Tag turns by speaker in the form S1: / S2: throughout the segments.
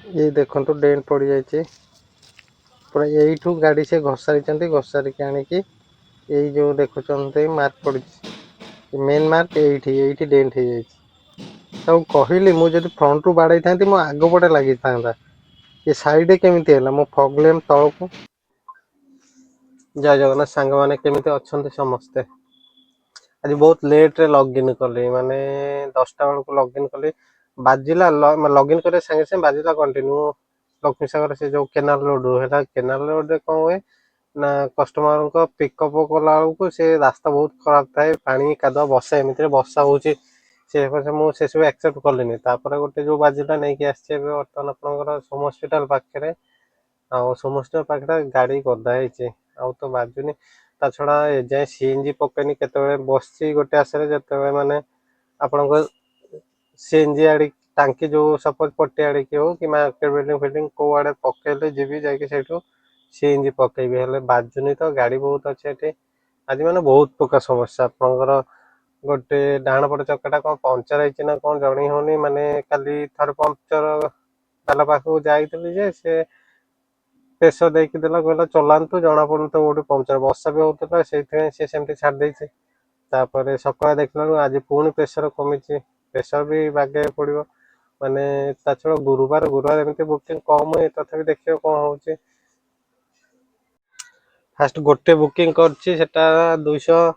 S1: ये देखो डेंट पड़ जाइए पूरा यू गाड़ी से घोषारी आणिकी यही जो देखुं मार्क पड़ मेन मार्क ये डेंट हो जाए कहली मुझे फ्रंट रू बाड़े था मो आग पटे लगी था ये साइड केमी है मो फगलेम तौक जय जगन्नाथ सांग मैंने केमी अच्छा समस्ते आज बहुत लेट रे लॉगिन कली माने 10टा बेलू लॉगिन कली बाजिला लॉगिन करे संगे संगे बाजिला कंटिन्यू लक्ष्मी सागर से जो केनाल रोड है केनाल रोड रे कौन हुए ना कस्टमर को पिकअप कला बेलू से रास्ता बहुत खराब थाए पानी कादुआ बसा एमती बसा हो मुझे सब एक्सेप्ट कलिनी गोटे जो बाजिला नहीं आसचे बर्तमान आपंकर सोम हस्पिटाल पाखे सोम हस्पिटाल पाखे गाड़ी गदा आउ तो बाजुनी ता छड़ा एजाए सीएनजी पकईनी केते बस गोटे आसरे जो माने आपको सीएनजी आड़ी टांकी जो सपोज पट्टी आड़िकी हो कि मार्केट बिल्डिंग फिल्डिंग कौ आड़े पकेले जीवी जाकि सीएनजी पकेबी हेल्ले बाजुनी तो गाड़ी बहुत अच्छे आज मैंने बहुत प्रकार समस्या आपंकर गोटे डाण पट चक्का कौन पंचर होना कौन जनी होनी माने खाली थर पंचर ताला पाखक जाइए से प्रेसर देकी देला कहला चलांतु जना पड़ू तो गोटे पंचर बर्षा भी होता से सेमती छाड़ तापर सकाଳେ देखला आज पुणी प्रेसर कमी प्रेसर भी बागे पड़ो माने ता छड़ा गुरुवार एमती बुकिंग कम हुए तथापि देखिए कौन हो फास्ट गोटे बुकिंग करछि सेटा 278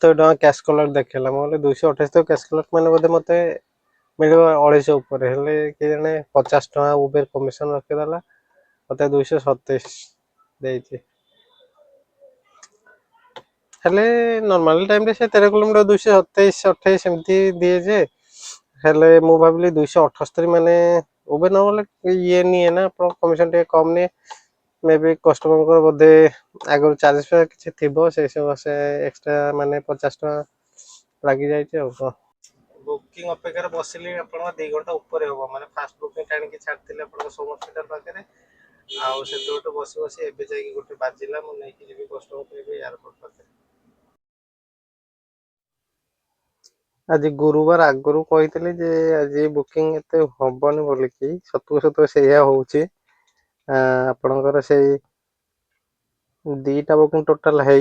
S1: टका कैश कलर देखला मोले 278 कैश कलर माने बोधे मते मिलियो 250 ऊपर हेले के जने 50 टका उबेर कमिशन रखिदेला मते 227 देछि हेले नॉर्मल टाइम रे से 13 किलोमीटर 227 28 एमती दिए जे हेले मु भाबिली 278 माने उबेर न बोले ये नहीं है ना कमिशन टे कम नहीं मे बी कस्टमर को बोधे आगर चार्जेस किसी थी से सब से एक्सट्रा माने 50 टका लगी जाए बुकिंग अपेक्षा बसिली आप 2 घंटा ऊपर हम माने फास्ट बुकिंग टाणी छाड़ते सोम हस्पिटाल पाखे आउ से बस बस एबे जाई गोटे बाजिला मु नहीं जीवी कस्टमर को एयरपोर्ट पाखे आज गुरुवार आगु कही जे आज बुकिंग एते हबनी बोलिकी सतु से होउची आपणकर से 2टा बुकिंग टोटाल है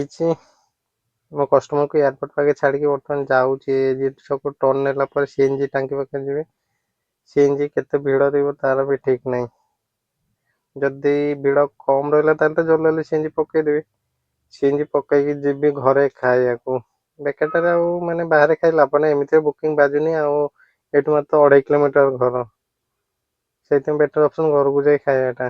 S1: मो कस्टमर को एयरपोर्ट पाके छाड़ी बर्तमान जाऊँगी छक टर्न नेला पर सीएनजी टांकी पाखे जी सीएनजी केते भिड़ रही तार भी ठीक नहीं जदि भिड़ कम रहा तो जल्दी सीएनजी पकईदेवी सीएनजी पकईकी जी घरे खाया बेकार माने बाहर खाई लाभ ना एमती बुकिंग बाजुनी आठ मात्र 2.5 किलोमीटर घर से बेटर ऑप्शन घर को जाए खायाटा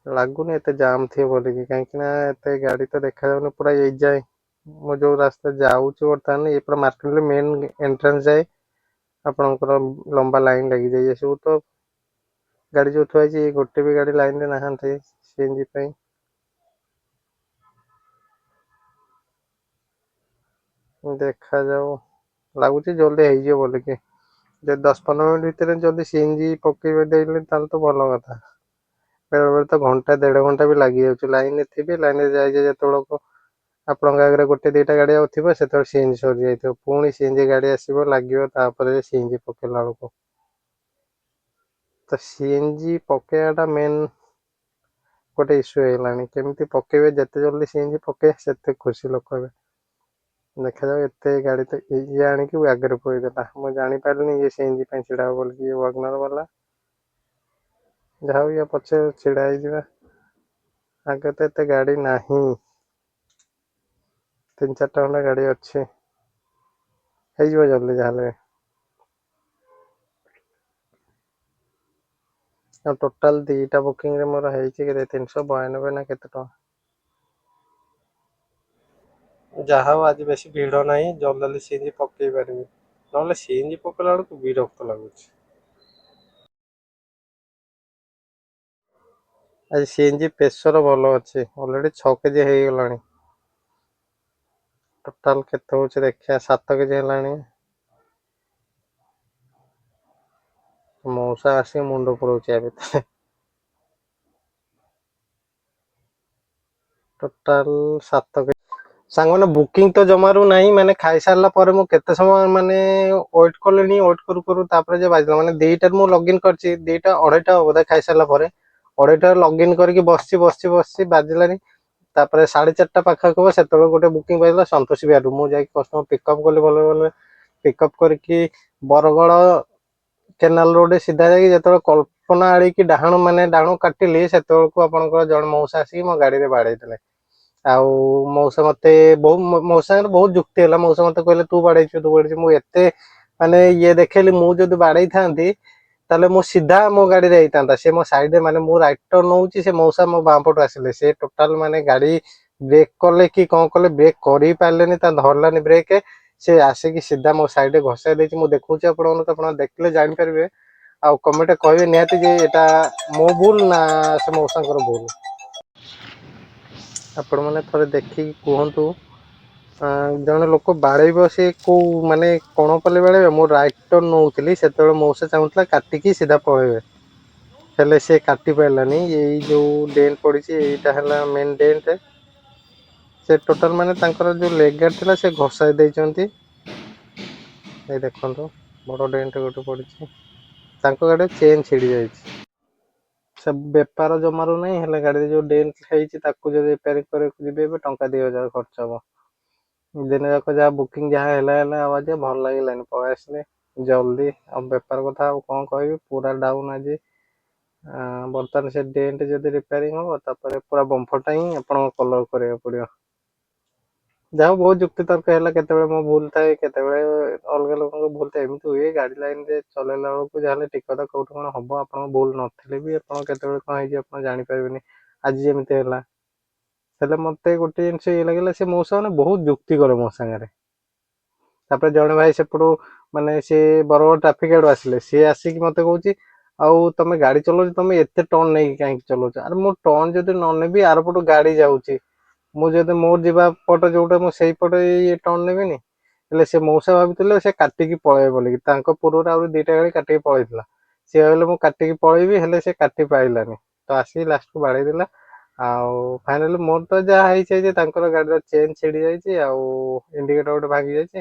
S1: लगुनि एत जाम थी बोलिकी कहीं गाड़ी तो देखा जाऊनी पूरा ये जाए मो जो रास्ता जाऊँगी बर्तमान ये पूरा मार्केट मेन एंट्रेंस जाए आपंकर लंबा लाइन लगी जाए सब तो गाड़ी जो थुआई गोटे भी गाड़ी लाइन रे नहांती सीएनजी पे देखा जाओ लगुच जल्दी हो बोलिकी जो 10-15 मिनट भितर जल्दी सीएनजी पकईबे देले तो भल कथा बेले बेले तो घंटा 1.5 घंटा भी लगी जाऊँ लाइन थी लाइन जाए जो आपण आगे गोटे 2टा गाड़ी आउ से सीएनजी सरी जाइए पुणी सीएनजी गाड़ी आसो लगे सीएनजी पकेला बेलू तो सीएनजी पकेटा मेन गोटे इश्यू होगा केमी पकेबे जिते जल्दी सीएनजी पके से खुशी लोक हे देखा जाओ एत गाड़ी तो ये आणिकी आगे पईदेला मुझे जापारे ये सीएनजी छिड़ा बोल वगनर वाला जहाँ ये पचे छिड़ा आगे तो एत गाड़ी ना 3-4टा खंडा गाड़ी अच्छे हो जल्दी जहाँ टोटाल 2टा बुकिंग रे मोर है 392 ना केते टका जहाँ आज बेसी भिड़ ना जल्दी सीएनजी पकई पारि ना सीएनजी पकड़ा बेलू विरक्त लगुच आज सीएनजी प्रेशर भल अच्छे ऑलरेडी 6 केजी हो गला टोटाल केते हो देखिया 7 केजी है मौसा आसिक मुंड पुराऊे टोटाल 7 केजी ସାଙ୍ଗମାନେ ବୁକିଂ ତ ଜମାରୁ ନାହିଁ, ମାନେ ଖାଇସାରିଲା ପରେ ମୁଁ କେତେ ସମୟ ମାନେ ୱେଟ୍ କଲିଣି, ୱେଟ୍ କରୁ କରୁ ତାପରେ ଯେ ବାଜିଲା ମାନେ 2ଟାରେ ମୁଁ ଲଗ୍ଇନ୍ କରିଛି, 2ଟା 2:30 ବୋଧେ ଖାଇସାରିଲା ପରେ 2:30 ଲଗ୍ଇନ୍ କରିକି ବସିଛି ବାଜିଲାନି। ତାପରେ 4:30 ପାଖାପାଖି ହବ, ସେତେବେଳେ ଗୋଟେ ବୁକିଂ ବାଜିଲା ସନ୍ତୋଷୀ ବିହାରରୁ। ମୁଁ ଯାଇକି କଷ୍ଟମର ପିକଅପ୍ କଲି, ଭଲ ଭଲ ପିକଅପ୍ କରିକି ବରଗଡ଼ କେନାଲ ରୋଡ୍ ସିଧା ଯାଇକି ଯେତେବେଳେ କଳ୍ପନା ଆଡ଼ିକି ଡାହାଣ କାଟିଲି, ସେତେବେଳକୁ ଆପଣଙ୍କର ଜଣେ ମଉସା ଆସିକି ମୋ ଗାଡ଼ିରେ ବାଡ଼େଇଥିଲେ। ଆଉ ମଉସା ମତେ ମୋ ସାଙ୍ଗରେ ବହୁତ ଯୁକ୍ତି ହେଲା। ମଉସା ମତେ କହିଲେ ତୁ ବାଡ଼େଇଛୁ। ମୁଁ ଏତେ ମାନେ ଇଏ ଦେଖେଇଲି, ମୁଁ ଯଦି ବାଡ଼େଇଥାନ୍ତି ତାହେଲେ ମୁଁ ସିଧା ମୋ ଗାଡ଼ିରେ ହେଇଥାନ୍ତା। ସେ ମୋ ସାଇଡରେ, ମାନେ ମୁଁ ରାଇଟ୍ ଟର୍ନ ନଉଛି, ସେ ମଉସା ମୋ ବାଁ ପଟୁ ଆସିଲେ। ସେ ଟୋଟାଲ ମାନେ ଗାଡ଼ି ବ୍ରେକ୍ କଲେ କି କଣ କଲେ, ବ୍ରେକ୍ କରି ପାରିଲେନି, ତା ଧରିଲାନି ବ୍ରେକ୍। ସେ ଆସିକି ସିଧା ମୋ ସାଇଡରେ ଘଷାଇ ଦେଇଛି। ମୁଁ ଦେଖଉଛି ଆପଣଙ୍କୁ, ଆପଣ ଦେଖିଲେ ଜାଣିପାରିବେ। ଆଉ କମେଣ୍ଟ କହିବେ ନିହାତି ଯେ ଏଟା ମୋ ଭୁଲ ନା ସେ ମଉସାଙ୍କର ଭୁଲ। ଆପଣ ମାନେ ଥରେ ଦେଖିକି କୁହନ୍ତୁ। ଜଣେ ଲୋକ ବାଡ଼େଇବ, ସେ କୋଉ ମାନେ କଣ କଲେ ବାଡ଼େଇବେ? ମୁଁ ରାଇଟ୍ ଟର୍ନ ନଉଥିଲି, ସେତେବେଳେ ମଉସା ଚାହୁଁଥିଲା କାଟିକି ସିଧା ପଳେଇବେ, ହେଲେ ସେ କାଟି ପାରିଲାନି। ଏଇ ଯୋଉ ଡେଣ୍ଟ ପଡ଼ିଛି, ଏଇଟା ହେଲା ମେନ୍ ଡେଣ୍ଟ। ସେ ଟୋଟାଲ ମାନେ ତାଙ୍କର ଯୋଉ ଲେଗ ଗାର୍ଡ ଥିଲା, ସେ ଘଷାଇ ଦେଇଛନ୍ତି। ଏଇ ଦେଖନ୍ତୁ, ବଡ଼ ଡେଣ୍ଟ ଗୋଟେ ପଡ଼ିଛି। ତାଙ୍କ ଗାଡ଼ିରେ ଚେନ୍ ଛିଡ଼ି ଯାଇଛି। ସେ ବେପାର ଜମାରୁ ନାହିଁ, ହେଲେ ଗାଡ଼ିରେ ଯୋଉ ଡେଣ୍ଟ ହେଇଛି ତାକୁ ଯଦି ରିପେୟାରିଂ କରିବାକୁ ଯିବେ, ଏବେ ଟଙ୍କା 2,000 ଖର୍ଚ୍ଚ ହବ। ଦିନ ଯାକ ଯାହା ବୁକିଂ ଯାହା ହେଲା ଆବାଜ, ଭଲ ଲାଗିଲାନି, ପଳେଇ ଆସିଲେ ଜଲ୍ଦି। ଆଉ ବେପାର କଥା ଆଉ କଣ କହିବି, ପୁରା ଡାଉନ୍ ଆଜି। ବର୍ତ୍ତମାନ ସେ ଡେଣ୍ଟ ଯଦି ରିପେୟାରିଂ ହବ, ତାପରେ ପୁରା ବମ୍ଫରଟା ହିଁ ଆପଣଙ୍କ କଲର କରିବାକୁ ପଡ଼ିବ। ଯାହା ହଉ, ବହୁତ ଯୁକ୍ତି ତର୍କ ହେଲା। କେତେବେଳେ ମୋ ଭୁଲ ଥାଏ, କେତେବେଳେ ଅଲଗା ଲୋକଙ୍କ ଭୁଲ ଥାଏ, ଏମିତି ହୁଏ। ଗାଡ଼ି ଲାଇନରେ ଚଲେଇଲା ବେଳକୁ ଯାହେଲେ ଠିକ କଥା କୋଉଠି କଣ ହବ, ଆପଣଙ୍କ ଭୁଲ ନଥିଲେ ବି ଆପଣ କେତେବେଳେ କଣ ହେଇଛି ଆପଣ ଜାଣିପାରିବେନି। ଆଜି ଯେମିତି ହେଲା, ହେଲେ ମତେ ଗୋଟେ ଜିନିଷ ଇଏ ଲାଗିଲା, ସେ ମଉସା ମାନେ ବହୁତ ଯୁକ୍ତି କରେ ମୋ ସାଙ୍ଗରେ। ତାପରେ ଜଣେ ଭାଇ ସେପଟୁ ମାନେ ସେ ବରଗଡ଼ ଟ୍ରାଫିକ ଆଡୁ ଆସିଲେ, ସିଏ ଆସିକି ମତେ କହୁଛି ଆଉ ତମେ ଗାଡ଼ି ଚଲଉଛ, ତମେ ଏତେ ଟର୍ନ ନେଇକି କାହିଁକି ଚଲଉଛ? ଆରେ ମୁଁ ଟର୍ନ ଯଦି ନ ନେବି, ଆରପଟୁ ଗାଡ଼ି ଯାଉଛି, ମୁଁ ଯଦି ମୋର ଯିବା ପଟ ଯୋଉଟା, ମୁଁ ସେଇପଟେ ଇଏ ଟର୍ନ ନେବିନି। ହେଲେ ସେ ମଉସା ଭାବିଥିଲେ ସେ କାଟିକି ପଳେଇବେ ବୋଲିକି, ତାଙ୍କ ପୂର୍ବରୁ ଆହୁରି 2ଟା ଗାଡ଼ି କାଟିକି ପଳେଇଥିଲା। ସିଏ ଭାବିଲେ ମୁଁ କାଟିକି ପଳେଇବି, ହେଲେ ସେ କାଟି ପାଇଲାନି, ତ ଆସିକି ଲାଷ୍ଟକୁ ବାଡ଼େଇ ଦେଲା। ଆଉ ଫାଇନାଲି ମୋର ତ ଯାହା ହେଇଛି ଯେ, ତାଙ୍କର ଗାଡ଼ିର ଚେନ୍ ଛିଡ଼ି ଯାଇଛି, ଆଉ ଇଣ୍ଡିକେଟର ଗୋଟେ ଭାଙ୍ଗି ଯାଇଛି।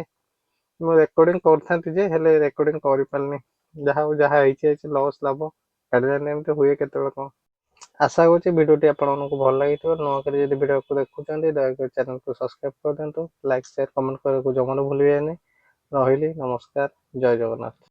S1: ମୁଁ ରେକର୍ଡିଂ କରିଥାନ୍ତି ଯେ, ହେଲେ ରେକର୍ଡିଂ କରିପାରିନି। ଯାହା ହଉ, ଯାହା ହେଇଛି ଲସ୍ ଲାଭ। ଗାଡ଼ି ଲାଇନରେ ଏମିତି ହୁଏ କେତେବେଳେ କଣ। ଆଶା କରୁଛି ଭିଡ଼ିଓଟି ଆପଣମାନଙ୍କୁ ଭଲ ଲାଗିଥିବ। ନକରି ଯଦି ଭିଡ଼ିଓକୁ ଦେଖୁଛନ୍ତି, ଦୟାକରି ଚ୍ୟାନେଲକୁ ସବସ୍କ୍ରାଇବ କରିଦିଅନ୍ତୁ। ଲାଇକ୍, ସେୟାର, କମେଣ୍ଟ କରିବାକୁ ଜମାରୁ ଭୁଲିବେନି। ରହିଲି, ନମସ୍କାର, ଜୟ ଜଗନ୍ନାଥ।